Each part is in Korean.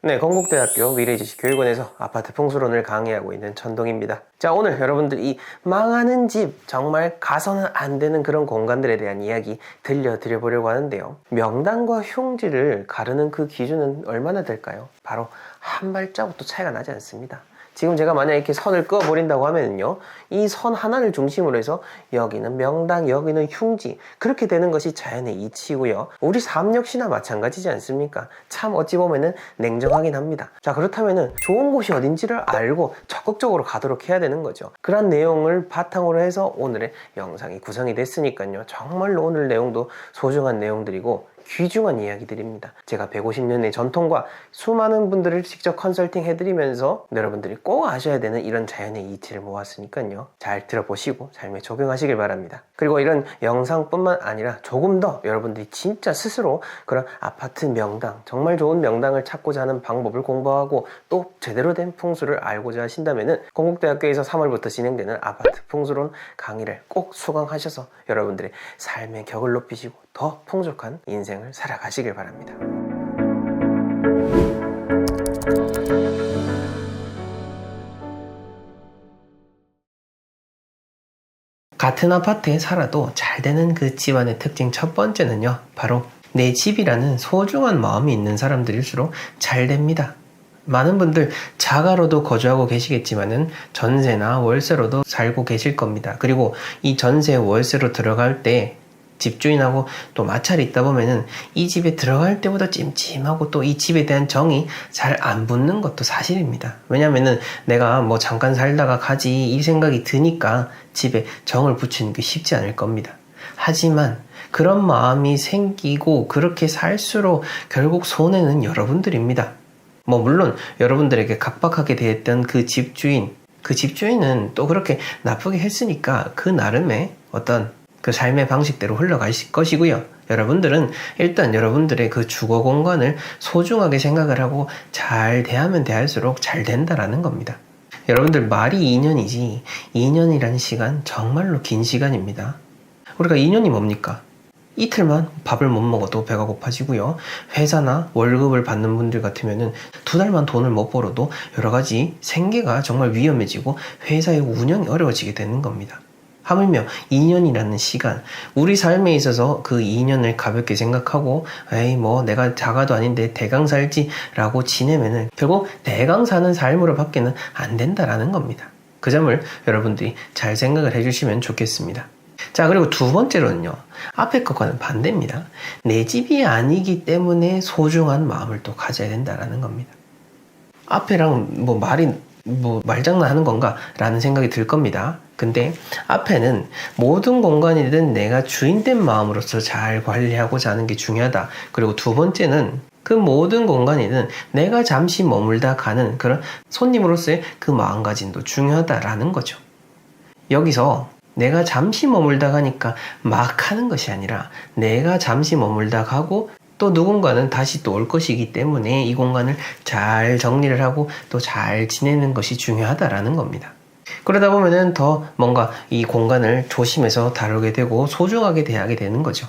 네, 건국대학교 미래지식교육원에서 아파트 풍수론을 강의하고 있는 천동입니다. 자, 오늘 여러분들 이 망하는 집, 정말 가서는 안 되는 그런 공간들에 대한 이야기 들려드려보려고 하는데요. 명당과 흉지를 가르는 그 기준은 얼마나 될까요? 바로 한 발자국도 차이가 나지 않습니다. 지금 제가 만약 이렇게 선을 그어버린다고 하면요, 이 선 하나를 중심으로 해서 여기는 명당, 여기는 흉지, 그렇게 되는 것이 자연의 이치고요. 우리 삶 역시나 마찬가지지 않습니까? 참 어찌 보면은 냉정하긴 합니다. 자, 그렇다면은 좋은 곳이 어딘지를 알고 적극적으로 가도록 해야 되는 거죠. 그런 내용을 바탕으로 해서 오늘의 영상이 구성이 됐으니까요, 정말로 오늘 내용도 소중한 내용들이고 귀중한 이야기들입니다. 제가 150년의 전통과 수많은 분들을 직접 컨설팅 해드리면서 여러분들이 꼭 아셔야 되는 이런 자연의 이치를 모았으니까요, 잘 들어보시고 삶에 적용하시길 바랍니다. 그리고 이런 영상뿐만 아니라 조금 더 여러분들이 진짜 스스로 그런 아파트 명당, 정말 좋은 명당을 찾고자 하는 방법을 공부하고 또 제대로 된 풍수를 알고자 하신다면은 건국대학교에서 3월부터 진행되는 아파트 풍수론 강의를 꼭 수강하셔서 여러분들의 삶의 격을 높이시고 더 풍족한 인생을 살아가시길 바랍니다. 같은 아파트에 살아도 잘 되는 그 집안의 특징 첫 번째는요, 바로 내 집이라는 소중한 마음이 있는 사람들일수록 잘 됩니다. 많은 분들 자가로도 거주하고 계시겠지만은 전세나 월세로도 살고 계실 겁니다. 그리고 이 전세, 월세로 들어갈 때 집주인하고 또 마찰이 있다 보면은 이 집에 들어갈 때보다 찜찜하고 또 이 집에 대한 정이 잘 안 붙는 것도 사실입니다. 왜냐면은 내가 뭐 잠깐 살다가 가지 이 생각이 드니까 집에 정을 붙이는 게 쉽지 않을 겁니다. 하지만 그런 마음이 생기고 그렇게 살수록 결국 손해는 여러분들입니다. 뭐 물론 여러분들에게 각박하게 대했던 그 집주인은 또 그렇게 나쁘게 했으니까 그 나름의 어떤 그 삶의 방식대로 흘러갈 것이고요. 여러분들은 일단 여러분들의 그 주거 공간을 소중하게 생각을 하고 잘 대하면 대할수록 잘 된다라는 겁니다. 여러분들 말이 2년이지 2년이라는 시간 정말로 긴 시간입니다. 우리가 2년이 뭡니까? 이틀만 밥을 못 먹어도 배가 고파지고요. 회사나 월급을 받는 분들 같으면은 2달만 돈을 못 벌어도 여러 가지 생계가 정말 위험해지고 회사의 운영이 어려워지게 되는 겁니다. 하물며 2년이라는 시간, 우리 삶에 있어서 그 2년을 가볍게 생각하고 에이 뭐 내가 자가도 아닌데 대강 살지 라고 지내면은 결국 대강 사는 삶으로 밖에는 안 된다라는 겁니다. 그 점을 여러분들이 잘 생각을 해주시면 좋겠습니다. 자, 그리고 두 번째로는요, 앞에 것과는 반대입니다. 내 집이 아니기 때문에 소중한 마음을 또 가져야 된다라는 겁니다. 앞에랑 뭐 말이 말장난 하는 건가? 라는 생각이 들 겁니다. 근데 앞에는 모든 공간이든 내가 주인된 마음으로서 잘 관리하고자 하는 게 중요하다. 그리고 두 번째는 그 모든 공간이든 내가 잠시 머물다 가는 그런 손님으로서의 그 마음가짐도 중요하다라는 거죠. 여기서 내가 잠시 머물다 가니까 막 하는 것이 아니라 내가 잠시 머물다 가고 또 누군가는 다시 또 올 것이기 때문에 이 공간을 잘 정리를 하고 또 잘 지내는 것이 중요하다라는 겁니다. 그러다 보면은 더 뭔가 이 공간을 조심해서 다루게 되고 소중하게 대하게 되는 거죠.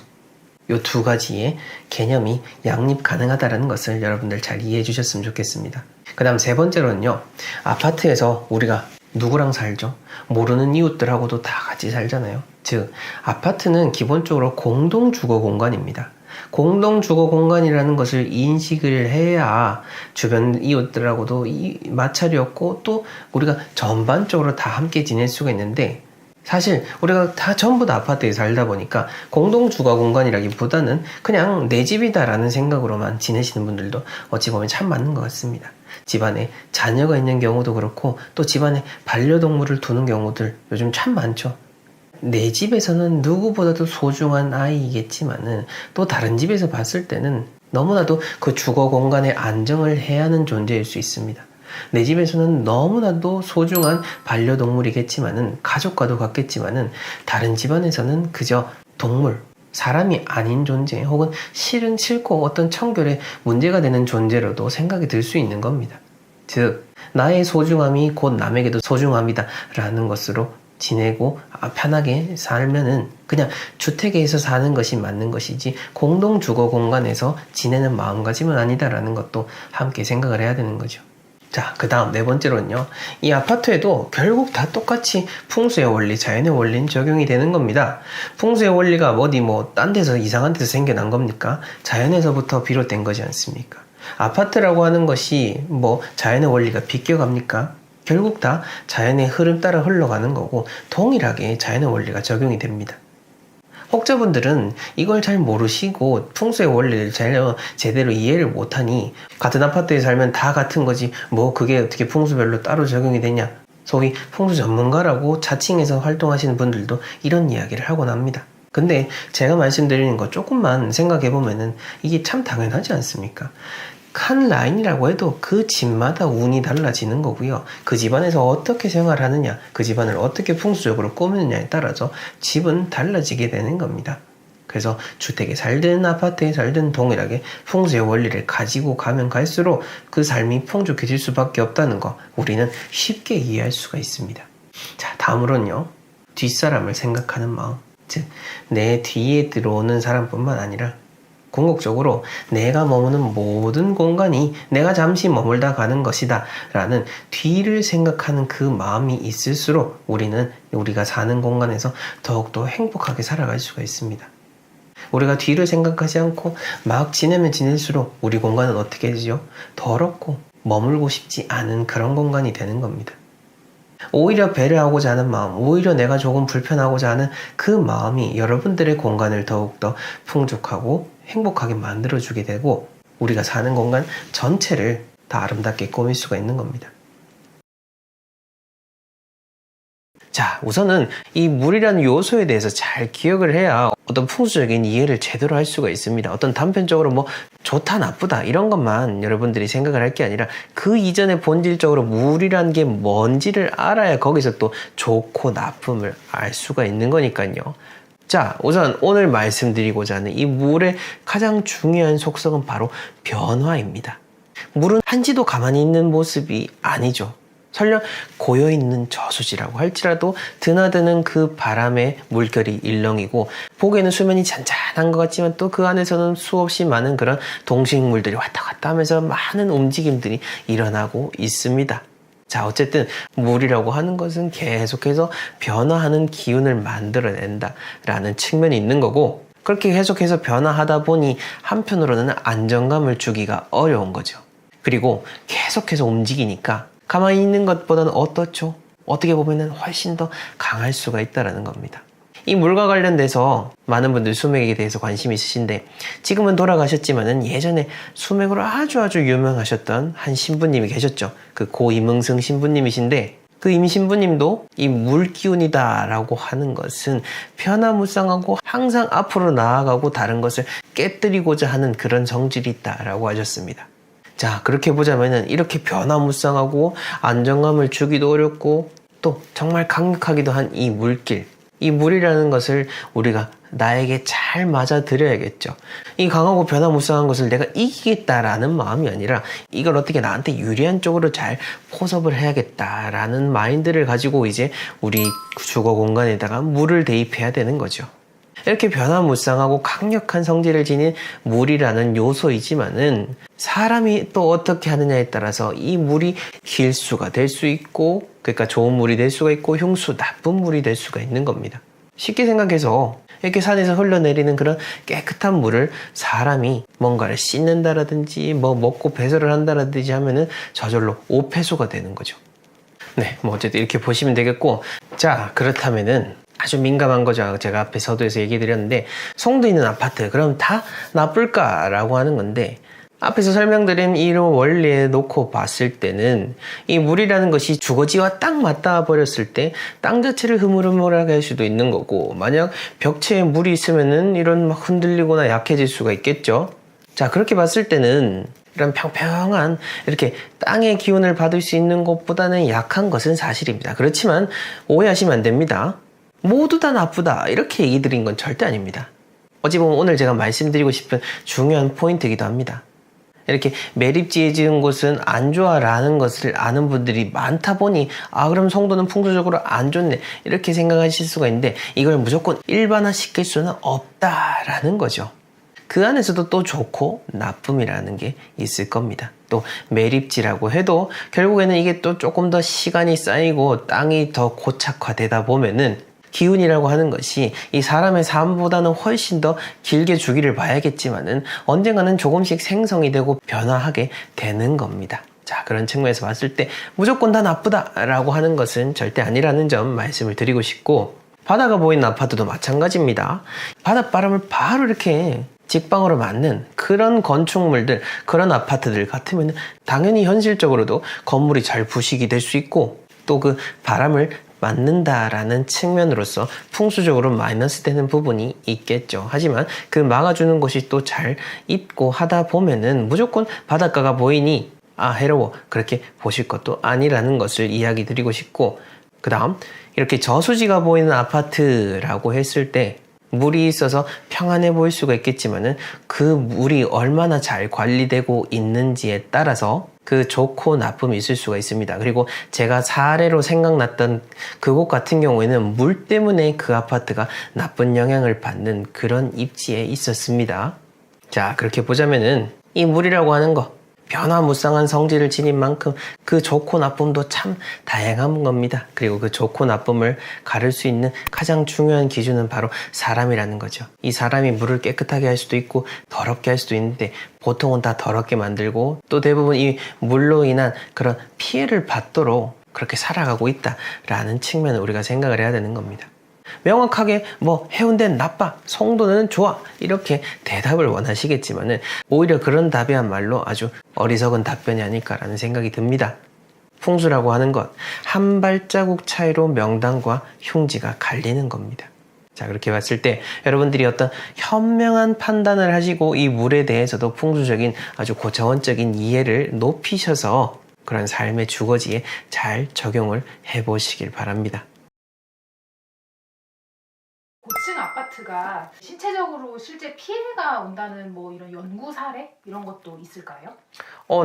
이 두 가지의 개념이 양립 가능하다는 것을 여러분들 잘 이해해 주셨으면 좋겠습니다. 그 다음 세 번째로는요, 아파트에서 우리가 누구랑 살죠? 모르는 이웃들하고도 다 같이 살잖아요. 즉, 아파트는 기본적으로 공동주거 공간입니다. 공동주거 공간이라는 것을 인식을 해야 주변 이웃들하고도 마찰이 없고 또 우리가 전반적으로 다 함께 지낼 수가 있는데, 사실 우리가 다 전부 다 아파트에 살다 보니까 공동주거 공간이라기보다는 그냥 내 집이다 라는 생각으로만 지내시는 분들도 어찌 보면 참 많은 것 같습니다. 집안에 자녀가 있는 경우도 그렇고 또 집안에 반려동물을 두는 경우들 요즘 참 많죠. 내 집에서는 누구보다도 소중한 아이이겠지만은 또 다른 집에서 봤을 때는 너무나도 그 주거 공간의 안정을 해야 하는 존재일 수 있습니다. 내 집에서는 너무나도 소중한 반려동물이겠지만은 가족과도 같겠지만은 다른 집안에서는 그저 동물, 사람이 아닌 존재 혹은 싫고 어떤 청결에 문제가 되는 존재로도 생각이 들 수 있는 겁니다. 즉 나의 소중함이 곧 남에게도 소중함이다 라는 것으로 지내고 편하게 살면은 그냥 주택에서 사는 것이 맞는 것이지 공동 주거 공간에서 지내는 마음가짐은 아니다라는 것도 함께 생각을 해야 되는 거죠. 자, 그 다음 네 번째로는요. 이 아파트에도 결국 다 똑같이 풍수의 원리, 자연의 원리는 적용이 되는 겁니다. 풍수의 원리가 어디 딴 데서 이상한 데서 생겨난 겁니까? 자연에서부터 비롯된 거지 않습니까? 아파트라고 하는 것이 자연의 원리가 비껴갑니까? 결국 다 자연의 흐름 따라 흘러가는 거고 동일하게 자연의 원리가 적용이 됩니다. 혹자분들은 이걸 잘 모르시고 풍수의 원리를 제대로 이해를 못하니 같은 아파트에 살면 다 같은 거지 그게 어떻게 풍수별로 따로 적용이 되냐, 소위 풍수 전문가라고 자칭해서 활동하시는 분들도 이런 이야기를 하곤 합니다. 근데 제가 말씀드리는 거 조금만 생각해 보면은 이게 참 당연하지 않습니까? 한 라인이라고 해도 그 집마다 운이 달라지는 거고요. 그 집안에서 어떻게 생활하느냐, 그 집안을 어떻게 풍수적으로 꾸미느냐에 따라서 집은 달라지게 되는 겁니다. 그래서 주택에 살든 아파트에 살든 동일하게 풍수의 원리를 가지고 가면 갈수록 그 삶이 풍족해질 수밖에 없다는 거 우리는 쉽게 이해할 수가 있습니다. 자, 다음으로는요. 뒷사람을 생각하는 마음. 즉, 내 뒤에 들어오는 사람뿐만 아니라 궁극적으로 내가 머무는 모든 공간이 내가 잠시 머물다 가는 것이다 라는 뒤를 생각하는 그 마음이 있을수록 우리가 사는 공간에서 더욱더 행복하게 살아갈 수가 있습니다. 우리가 뒤를 생각하지 않고 막 지내면 지낼수록 우리 공간은 어떻게 되죠? 더럽고 머물고 싶지 않은 그런 공간이 되는 겁니다. 오히려 배려하고자 하는 마음, 오히려 내가 조금 불편하고자 하는 그 마음이 여러분들의 공간을 더욱더 풍족하고 행복하게 만들어주게 되고 우리가 사는 공간 전체를 다 아름답게 꾸밀 수가 있는 겁니다. 자, 우선은 이 물이라는 요소에 대해서 잘 기억을 해야 어떤 풍수적인 이해를 제대로 할 수가 있습니다. 어떤 단편적으로 좋다 나쁘다 이런 것만 여러분들이 생각을 할 게 아니라 그 이전에 본질적으로 물이라는 게 뭔지를 알아야 거기서 또 좋고 나쁨을 알 수가 있는 거니까요. 자, 우선 오늘 말씀드리고자 하는 이 물의 가장 중요한 속성은 바로 변화입니다. 물은 한지도 가만히 있는 모습이 아니죠. 설령 고여있는 저수지라고 할지라도 드나드는 그 바람에 물결이 일렁이고 보기에는 수면이 잔잔한 것 같지만 또 그 안에서는 수없이 많은 그런 동식물들이 왔다 갔다 하면서 많은 움직임들이 일어나고 있습니다. 자, 어쨌든 물이라고 하는 것은 계속해서 변화하는 기운을 만들어낸다라는 측면이 있는 거고 그렇게 계속해서 변화하다 보니 한편으로는 안정감을 주기가 어려운 거죠. 그리고 계속해서 움직이니까 가만히 있는 것보다는 어떻죠? 어떻게 보면 훨씬 더 강할 수가 있다는 겁니다. 이 물과 관련돼서 많은 분들이 수맥에 대해서 관심이 있으신데 지금은 돌아가셨지만은 예전에 수맥으로 아주 유명하셨던 한 신부님이 계셨죠. 그 고 이명승 신부님이신데 그 임 신부님도 이 물기운이다 라고 하는 것은 변화무쌍하고 항상 앞으로 나아가고 다른 것을 깨뜨리고자 하는 그런 성질이 있다라고 하셨습니다. 자, 그렇게 보자면은 이렇게 변화무쌍하고 안정감을 주기도 어렵고 또 정말 강력하기도 한 이 물길, 이 물이라는 것을 우리가 나에게 잘 맞아들여야겠죠. 이 강하고 변화무쌍한 것을 내가 이기겠다라는 마음이 아니라 이걸 어떻게 나한테 유리한 쪽으로 잘 포섭을 해야겠다라는 마인드를 가지고 이제 우리 주거 공간에다가 물을 대입해야 되는 거죠. 이렇게 변화무쌍하고 강력한 성질을 지닌 물이라는 요소이지만은 사람이 또 어떻게 하느냐에 따라서 이 물이 길수가 될 수 있고 그러니까 좋은 물이 될 수가 있고 흉수, 나쁜 물이 될 수가 있는 겁니다. 쉽게 생각해서 이렇게 산에서 흘러내리는 그런 깨끗한 물을 사람이 뭔가를 씻는다라든지 먹고 배설을 한다라든지 하면은 저절로 오폐수가 되는 거죠. 네, 어쨌든 이렇게 보시면 되겠고 자, 그렇다면은 아주 민감한 거죠. 제가 앞에 서두에서 얘기 드렸는데 송도 있는 아파트 그럼 다 나쁠까라고 하는 건데 앞에서 설명드린 이런 원리에 놓고 봤을 때는 이 물이라는 것이 주거지와 딱 맞닿아 버렸을 때 땅 자체를 흐물흐물하게 할 수도 있는 거고 만약 벽체에 물이 있으면은 이런 막 흔들리거나 약해질 수가 있겠죠. 자, 그렇게 봤을 때는 이런 평평한 이렇게 땅의 기운을 받을 수 있는 것보다는 약한 것은 사실입니다. 그렇지만 오해하시면 안 됩니다. 모두 다 나쁘다 이렇게 얘기 드린 건 절대 아닙니다. 어찌 보면 오늘 제가 말씀드리고 싶은 중요한 포인트이기도 합니다. 이렇게 매립지에 지은 곳은 안 좋아라는 것을 아는 분들이 많다 보니 그럼 송도는 풍수적으로 안 좋네 이렇게 생각하실 수가 있는데 이걸 무조건 일반화시킬 수는 없다라는 거죠. 그 안에서도 또 좋고 나쁨이라는 게 있을 겁니다. 또 매립지라고 해도 결국에는 이게 또 조금 더 시간이 쌓이고 땅이 더 고착화되다 보면은 기운이라고 하는 것이 이 사람의 삶보다는 훨씬 더 길게 주기를 봐야겠지만은 언젠가는 조금씩 생성이 되고 변화하게 되는 겁니다. 자, 그런 측면에서 봤을 때 무조건 다 나쁘다라고 하는 것은 절대 아니라는 점 말씀을 드리고 싶고, 바다가 보이는 아파트도 마찬가지입니다. 바닷바람을 바로 이렇게 직방으로 맞는 그런 건축물들, 그런 아파트들 같으면 당연히 현실적으로도 건물이 잘 부식이 될 수 있고 또 그 바람을 맞는다라는 측면으로서 풍수적으로 마이너스 되는 부분이 있겠죠. 하지만 그 막아주는 것이 또 잘 있고 하다 보면은 무조건 바닷가가 보이니 해로워 그렇게 보실 것도 아니라는 것을 이야기 드리고 싶고, 그 다음 이렇게 저수지가 보이는 아파트라고 했을 때 물이 있어서 평안해 보일 수가 있겠지만은 그 물이 얼마나 잘 관리되고 있는지에 따라서 그 좋고 나쁨이 있을 수가 있습니다. 그리고 제가 사례로 생각났던 그곳 같은 경우에는 물 때문에 그 아파트가 나쁜 영향을 받는 그런 입지에 있었습니다. 자, 그렇게 보자면은 이 물이라고 하는 거 변화무쌍한 성질을 지닌 만큼 그 좋고 나쁨도 참 다양한 겁니다. 그리고 그 좋고 나쁨을 가를 수 있는 가장 중요한 기준은 바로 사람이라는 거죠. 이 사람이 물을 깨끗하게 할 수도 있고 더럽게 할 수도 있는데 보통은 다 더럽게 만들고 또 대부분 이 물로 인한 그런 피해를 받도록 그렇게 살아가고 있다라는 측면을 우리가 생각을 해야 되는 겁니다. 명확하게 해운대는 나빠, 송도는 좋아 이렇게 대답을 원하시겠지만은 오히려 그런 답이야말로 아주 어리석은 답변이 아닐까라는 생각이 듭니다. 풍수라고 하는 것, 한 발자국 차이로 명당과 흉지가 갈리는 겁니다. 자, 그렇게 봤을 때 여러분들이 어떤 현명한 판단을 하시고 이 물에 대해서도 풍수적인 아주 고차원적인 이해를 높이셔서 그런 삶의 주거지에 잘 적용을 해보시길 바랍니다. 고층 아파트가 신체적으로 실제 피해가 온다는 이런 연구 사례 이런 것도 있을까요?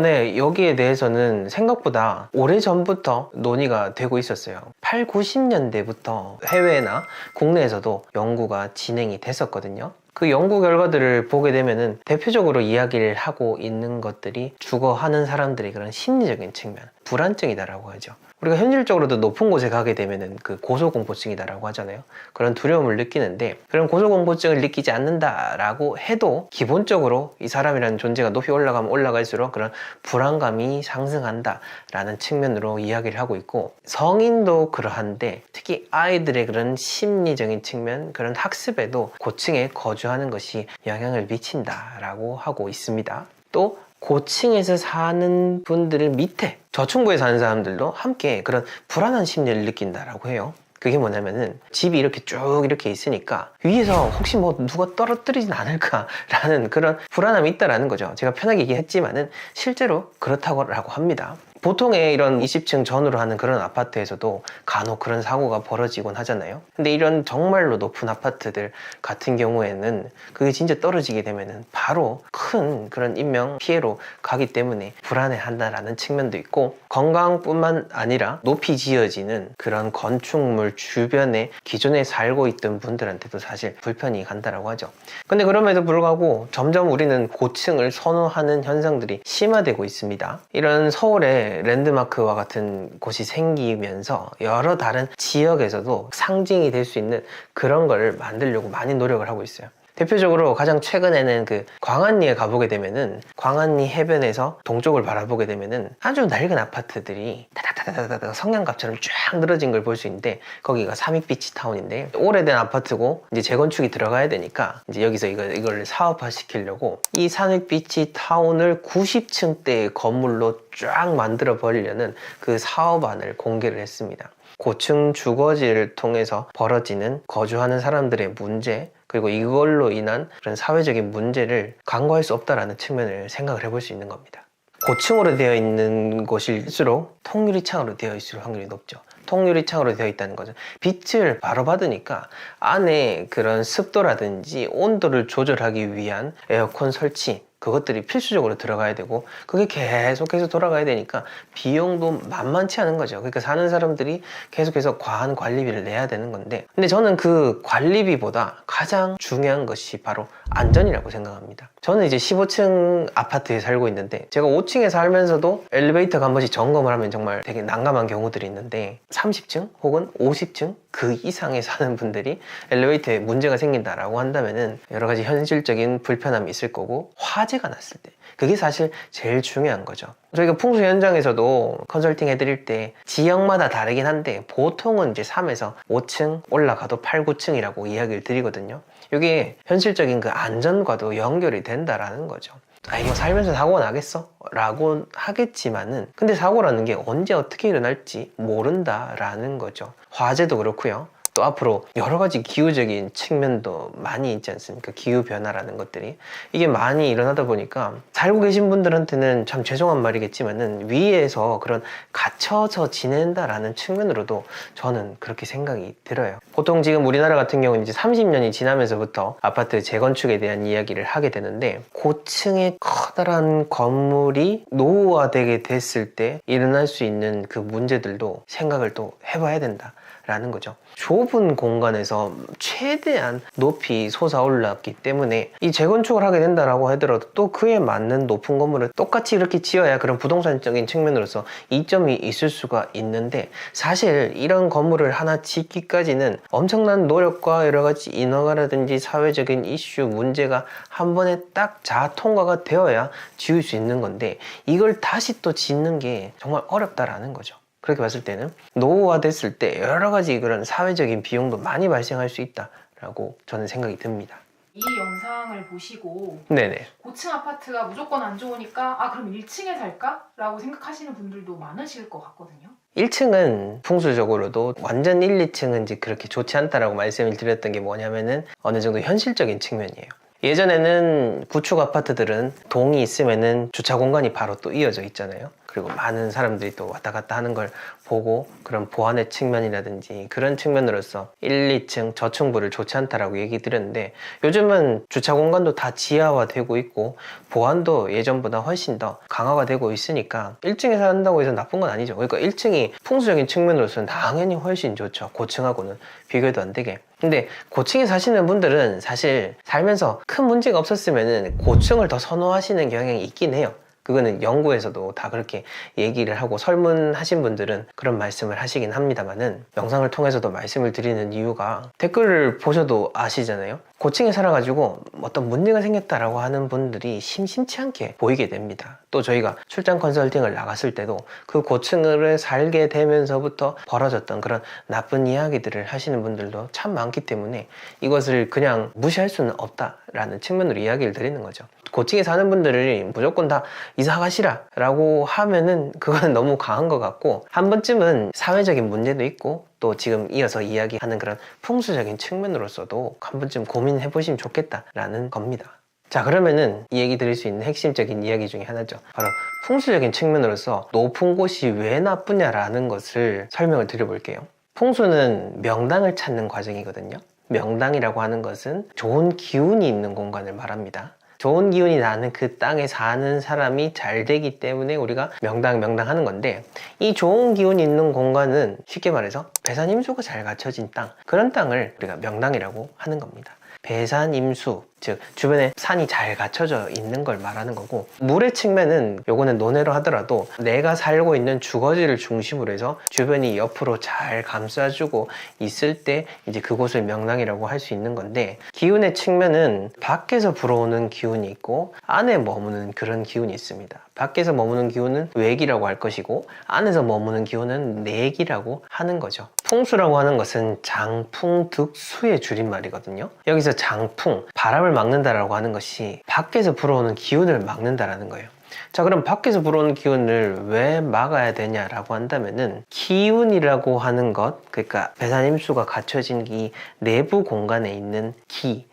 네. 여기에 대해서는 생각보다 오래전부터 논의가 되고 있었어요. 8, 90년대부터 해외나 국내에서도 연구가 진행이 됐었거든요. 그 연구 결과들을 보게 되면은 대표적으로 이야기를 하고 있는 것들이 주거하는 사람들의 그런 심리적인 측면, 불안증이다라고 하죠. 우리가 현실적으로도 높은 곳에 가게 되면은 그 고소공포증이다라고 하잖아요. 그런 두려움을 느끼는데, 그런 고소공포증을 느끼지 않는다라고 해도 기본적으로 이 사람이라는 존재가 높이 올라가면 올라갈수록 그런 불안감이 상승한다라는 측면으로 이야기를 하고 있고, 성인도 그러한데 특히 아이들의 그런 심리적인 측면, 그런 학습에도 고층에 거주하는 것이 영향을 미친다라고 하고 있습니다. 또 고층에서 사는 분들 밑에 저층부에 사는 사람들도 함께 그런 불안한 심리를 느낀다라고 해요. 그게 뭐냐면은 집이 이렇게 쭉 이렇게 있으니까 위에서 혹시 누가 떨어뜨리진 않을까라는 그런 불안함이 있다라는 거죠. 제가 편하게 얘기했지만은 실제로 그렇다고 합니다. 보통의 이런 20층 전후로 하는 그런 아파트에서도 간혹 그런 사고가 벌어지곤 하잖아요. 근데 이런 정말로 높은 아파트들 같은 경우에는 그게 진짜 떨어지게 되면은 바로 큰 그런 인명 피해로 가기 때문에 불안해한다라는 측면도 있고, 건강뿐만 아니라 높이 지어지는 그런 건축물 주변에 기존에 살고 있던 분들한테도 사실 불편이 간다라고 하죠. 근데 그럼에도 불구하고 점점 우리는 고층을 선호하는 현상들이 심화되고 있습니다. 이런 서울의 랜드마크와 같은 곳이 생기면서 여러 다른 지역에서도 상징이 될 수 있는 그런 걸 만들려고 많이 노력을 하고 있어요. 대표적으로 가장 최근에는 그 광안리에 가보게 되면은 광안리 해변에서 동쪽을 바라보게 되면은 아주 낡은 아파트들이 다다다다다 성냥갑처럼 쫙 늘어진 걸 볼 수 있는데, 거기가 삼익비치 타운인데 오래된 아파트고 이제 재건축이 들어가야 되니까 이제 여기서 이걸 사업화 시키려고 이 삼익비치 타운을 90층대의 건물로 쫙 만들어 버리려는 그 사업안을 공개를 했습니다. 고층 주거지를 통해서 벌어지는 거주하는 사람들의 문제, 그리고 이걸로 인한 그런 사회적인 문제를 간과할 수 없다라는 측면을 생각을 해볼 수 있는 겁니다. 고층으로 되어 있는 곳일수록 통유리창으로 되어 있을 확률이 높죠. 통유리창으로 되어 있다는 것은 빛을 바로 받으니까 안에 그런 습도라든지 온도를 조절하기 위한 에어컨 설치, 그것들이 필수적으로 들어가야 되고 그게 계속해서 돌아가야 되니까 비용도 만만치 않은 거죠. 그러니까 사는 사람들이 계속해서 과한 관리비를 내야 되는 건데, 근데 저는 그 관리비보다 가장 중요한 것이 바로 안전이라고 생각합니다. 저는 이제 15층 아파트에 살고 있는데 제가 5층에 살면서도 엘리베이터가 한 번씩 점검을 하면 정말 되게 난감한 경우들이 있는데 30층 혹은 50층 그 이상에 사는 분들이 엘리베이터에 문제가 생긴다라고 한다면은 여러 가지 현실적인 불편함이 있을 거고, 화재가 났을 때 그게 사실 제일 중요한 거죠. 저희가 풍수 현장에서도 컨설팅 해드릴 때 지역마다 다르긴 한데 보통은 이제 3에서 5층 올라가도 8, 9층이라고 이야기를 드리거든요. 이게 현실적인 그 안전과도 연결이 된다라는 거죠. 이거 살면서 사고가 나겠어? 라고 하겠지만은, 근데 사고라는 게 언제 어떻게 일어날지 모른다라는 거죠. 화재도 그렇고요. 또 앞으로 여러 가지 기후적인 측면도 많이 있지 않습니까? 기후변화라는 것들이 이게 많이 일어나다 보니까 살고 계신 분들한테는 참 죄송한 말이겠지만은 위에서 그런 갇혀서 지낸다라는 측면으로도 저는 그렇게 생각이 들어요. 보통 지금 우리나라 같은 경우는 이제 30년이 지나면서부터 아파트 재건축에 대한 이야기를 하게 되는데, 고층의 커다란 건물이 노후화되게 됐을 때 일어날 수 있는 그 문제들도 생각을 또 해봐야 된다 라는 거죠. 좁은 공간에서 최대한 높이 솟아올랐기 때문에 이 재건축을 하게 된다라고 하더라도 또 그에 맞는 높은 건물을 똑같이 이렇게 지어야 그런 부동산적인 측면으로서 이점이 있을 수가 있는데, 사실 이런 건물을 하나 짓기까지는 엄청난 노력과 여러 가지 인허가라든지 사회적인 이슈 문제가 한 번에 딱 통과가 되어야 지을 수 있는 건데, 이걸 다시 또 짓는 게 정말 어렵다라는 거죠. 그렇게 봤을 때는 노후화 됐을 때 여러 가지 그런 사회적인 비용도 많이 발생할 수 있다라고 저는 생각이 듭니다. 이 영상을 보시고 네네. 고층 아파트가 무조건 안 좋으니까 그럼 1층에 살까? 라고 생각하시는 분들도 많으실 것 같거든요. 1층은 풍수적으로도 완전 1, 2층은 이제 그렇게 좋지 않다라고 말씀을 드렸던 게 뭐냐면은 어느 정도 현실적인 측면이에요. 예전에는 구축 아파트들은 동이 있으면은 주차 공간이 바로 또 이어져 있잖아요. 그리고 많은 사람들이 또 왔다 갔다 하는 걸 보고 그런 보안의 측면이라든지 그런 측면으로서 1, 2층 저층부를 좋지 않다라고 얘기 드렸는데, 요즘은 주차 공간도 다 지하화되고 있고 보안도 예전보다 훨씬 더 강화가 되고 있으니까 1층에 산다고 해서 나쁜 건 아니죠. 그러니까 1층이 풍수적인 측면으로서는 당연히 훨씬 좋죠. 고층하고는 비교도 안 되게. 근데 고층에 사시는 분들은 사실 살면서 큰 문제가 없었으면 고층을 더 선호하시는 경향이 있긴 해요. 그거는 연구에서도 다 그렇게 얘기를 하고 설문하신 분들은 그런 말씀을 하시긴 합니다만은, 영상을 통해서도 말씀을 드리는 이유가 댓글을 보셔도 아시잖아요. 고층에 살아가지고 어떤 문제가 생겼다라고 하는 분들이 심심치 않게 보이게 됩니다. 또 저희가 출장 컨설팅을 나갔을 때도 그 고층을 살게 되면서부터 벌어졌던 그런 나쁜 이야기들을 하시는 분들도 참 많기 때문에 이것을 그냥 무시할 수는 없다라는 측면으로 이야기를 드리는 거죠. 고층에 사는 분들이 무조건 다 이사 가시라 라고 하면은 그건 너무 강한 것 같고, 한 번쯤은 사회적인 문제도 있고 또 지금 이어서 이야기하는 그런 풍수적인 측면으로서도 한 번쯤 고민해 보시면 좋겠다라는 겁니다. 자, 그러면은 이 얘기 드릴 수 있는 핵심적인 이야기 중에 하나죠. 바로 풍수적인 측면으로서 높은 곳이 왜 나쁘냐라는 것을 설명을 드려볼게요. 풍수는 명당을 찾는 과정이거든요. 명당이라고 하는 것은 좋은 기운이 있는 공간을 말합니다. 좋은 기운이 나는 그 땅에 사는 사람이 잘 되기 때문에 우리가 명당 하는 건데, 이 좋은 기운이 있는 공간은 쉽게 말해서 배산임수가 잘 갖춰진 땅, 그런 땅을 우리가 명당이라고 하는 겁니다. 배산임수, 즉 주변에 산이 잘 갖춰져 있는 걸 말하는 거고, 물의 측면은 요거는 논해로 하더라도 내가 살고 있는 주거지를 중심으로 해서 주변이 옆으로 잘 감싸주고 있을 때 이제 그곳을 명당이라고 할 수 있는 건데, 기운의 측면은 밖에서 불어오는 기운이 있고 안에 머무는 그런 기운이 있습니다. 밖에서 머무는 기운은 외기라고 할 것이고 안에서 머무는 기운은 내기라고 하는 거죠. 풍수라고 하는 것은 장풍득수의 줄임말이거든요. 여기서 장풍, 바람을 막는다라고 하는 것이 밖에서 불어오는 기운을 막는다라는 거예요. 자, 그럼 밖에서 불어오는 기운을 왜 막아야 되냐라고 한다면은, 기운이라고 하는 것, 그러니까 배산임수가 갖춰진 이 내부 공간에 있는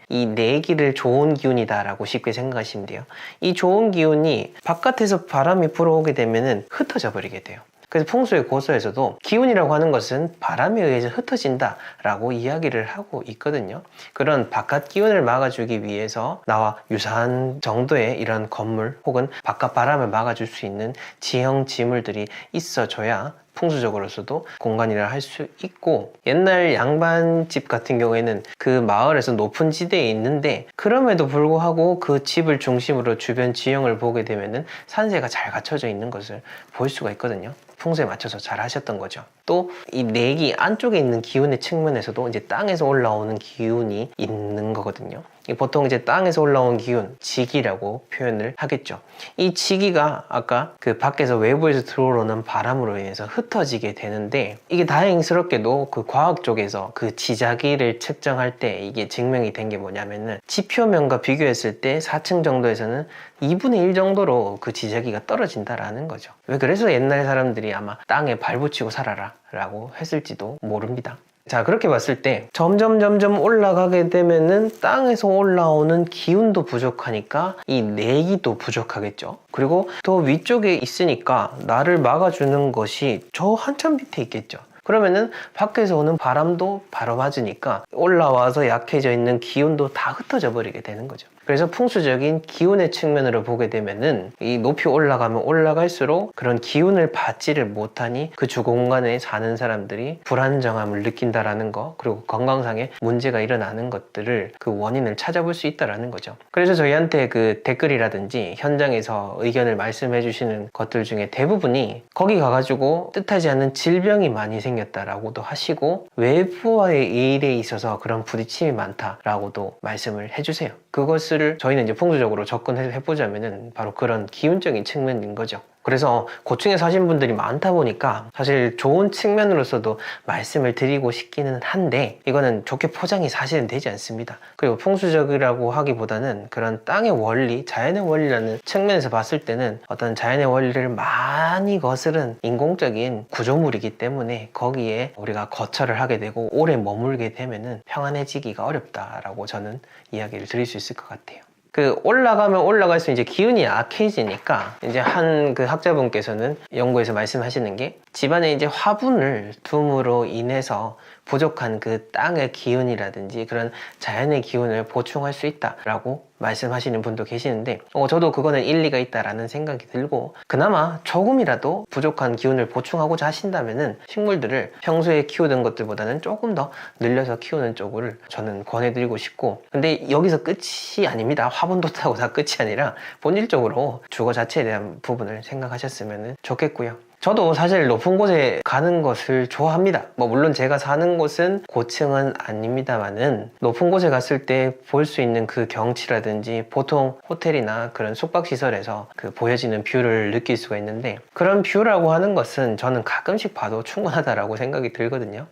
이 내기를 좋은 기운이다라고 쉽게 생각하시면 돼요. 이 좋은 기운이 바깥에서 바람이 불어오게 되면은 흩어져 버리게 돼요. 그래서 풍수의 고서에서도 기운이라고 하는 것은 바람에 의해서 흩어진다 라고 이야기를 하고 있거든요. 그런 바깥 기운을 막아주기 위해서 나와 유사한 정도의 이런 건물 혹은 바깥 바람을 막아줄 수 있는 지형 지물들이 있어줘야 풍수적으로서도 공간이라 할 수 있고, 옛날 양반집 같은 경우에는 그 마을에서 높은 지대에 있는데 그럼에도 불구하고 그 집을 중심으로 주변 지형을 보게 되면은 산세가 잘 갖춰져 있는 것을 볼 수가 있거든요. 풍수에 맞춰서 잘 하셨던 거죠. 또 이 내기 안쪽에 있는 기운의 측면에서도 이제 땅에서 올라오는 기운이 있는 거거든요. 보통 이제 땅에서 올라온 기운, 지기라고 표현을 하겠죠. 이 지기가 아까 그 밖에서 외부에서 들어오는 바람으로 인해서 흩어지게 되는데, 이게 다행스럽게도 그 과학 쪽에서 그 지자기를 측정할 때 이게 증명이 된 게 뭐냐면은 지표면과 비교했을 때 4층 정도에서는 2분의 1 정도로 그 지자기가 떨어진다라는 거죠. 왜 그래서 옛날 사람들이 아마 땅에 발붙이고 살아라 라고 했을지도 모릅니다. 자, 그렇게 봤을 때 점점 올라가게 되면은 땅에서 올라오는 기운도 부족하니까 이 내기도 부족하겠죠. 그리고 더 위쪽에 있으니까 나를 막아주는 것이 저 한참 밑에 있겠죠. 그러면은 밖에서 오는 바람도 바로 맞으니까 올라와서 약해져 있는 기운도 다 흩어져 버리게 되는 거죠. 그래서 풍수적인 기운의 측면으로 보게 되면은 이 높이 올라가면 올라갈수록 그런 기운을 받지를 못하니 그 주공간에 사는 사람들이 불안정함을 느낀다라는 거, 그리고 건강상의 문제가 일어나는 것들을 그 원인을 찾아볼 수 있다라는 거죠. 그래서 저희한테 그 댓글이라든지 현장에서 의견을 말씀해 주시는 것들 중에 대부분이 거기 가가지고 뜻하지 않은 질병이 많이 생겼다라고도 하시고, 외부와의 일에 있어서 그런 부딪힘이 많다라고도 말씀을 해주세요. 그것을 저희는 이제 풍수적으로 접근해 보자면은 바로 그런 기운적인 측면인 거죠. 그래서 고층에 사신 분들이 많다 보니까 사실 좋은 측면으로서도 말씀을 드리고 싶기는 한데, 이거는 좋게 포장이 사실은 되지 않습니다. 그리고 풍수적이라고 하기보다는 그런 땅의 원리, 자연의 원리라는 측면에서 봤을 때는 어떤 자연의 원리를 많이 거스른 인공적인 구조물이기 때문에 거기에 우리가 거처를 하게 되고 오래 머물게 되면은 평안해지기가 어렵다라고 저는 이야기를 드릴 수 있을 것 같아요. 그 올라가면 올라갈수록 이제 기운이 약해지니까 이제 한 그 학자분께서는 연구에서 말씀하시는 게, 집안에 이제 화분을 둠으로 인해서 부족한 그 땅의 기운이라든지 그런 자연의 기운을 보충할 수 있다라고 말씀하시는 분도 계시는데, 저도 그거는 일리가 있다라는 생각이 들고, 그나마 조금이라도 부족한 기운을 보충하고자 하신다면은 식물들을 평소에 키우던 것들보다는 조금 더 늘려서 키우는 쪽을 저는 권해드리고 싶고, 근데 여기서 끝이 아닙니다. 화분도 타고 다 끝이 아니라 본질적으로 주거 자체에 대한 부분을 생각하셨으면 좋겠고요. 저도 사실 높은 곳에 가는 것을 좋아합니다. 물론 제가 사는 곳은 고층은 아닙니다만은 높은 곳에 갔을 때 볼 수 있는 그 경치라든지, 보통 호텔이나 그런 숙박시설에서 그 보여지는 뷰를 느낄 수가 있는데, 그런 뷰라고 하는 것은 저는 가끔씩 봐도 충분하다라고 생각이 들거든요.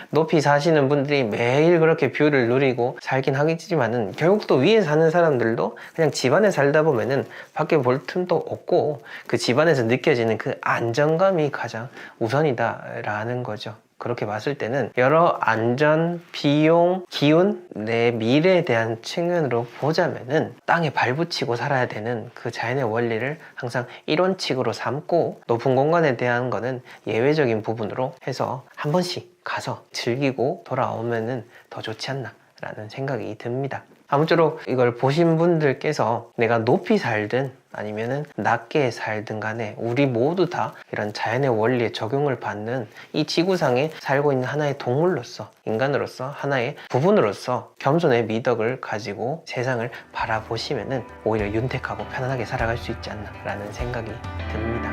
높이 사시는 분들이 매일 그렇게 뷰를 누리고 살긴 하겠지만은 결국 또 위에 사는 사람들도 그냥 집안에 살다 보면은 밖에 볼 틈도 없고 그 집안에서 느껴지는 그 안정감이 가장 우선이다라는 거죠. 그렇게 봤을 때는 여러 안전, 비용, 기운, 내 미래에 대한 측면으로 보자면은 땅에 발붙이고 살아야 되는 그 자연의 원리를 항상 일원칙으로 삼고, 높은 공간에 대한 거는 예외적인 부분으로 해서 한 번씩 가서 즐기고 돌아오면은 더 좋지 않나 라는 생각이 듭니다. 아무쪼록 이걸 보신 분들께서 내가 높이 살든 아니면은 낮게 살든 간에 우리 모두 다 이런 자연의 원리에 적용을 받는 이 지구상에 살고 있는 하나의 동물로서, 인간으로서, 하나의 부분으로서 겸손의 미덕을 가지고 세상을 바라보시면은 오히려 윤택하고 편안하게 살아갈 수 있지 않나 라는 생각이 듭니다.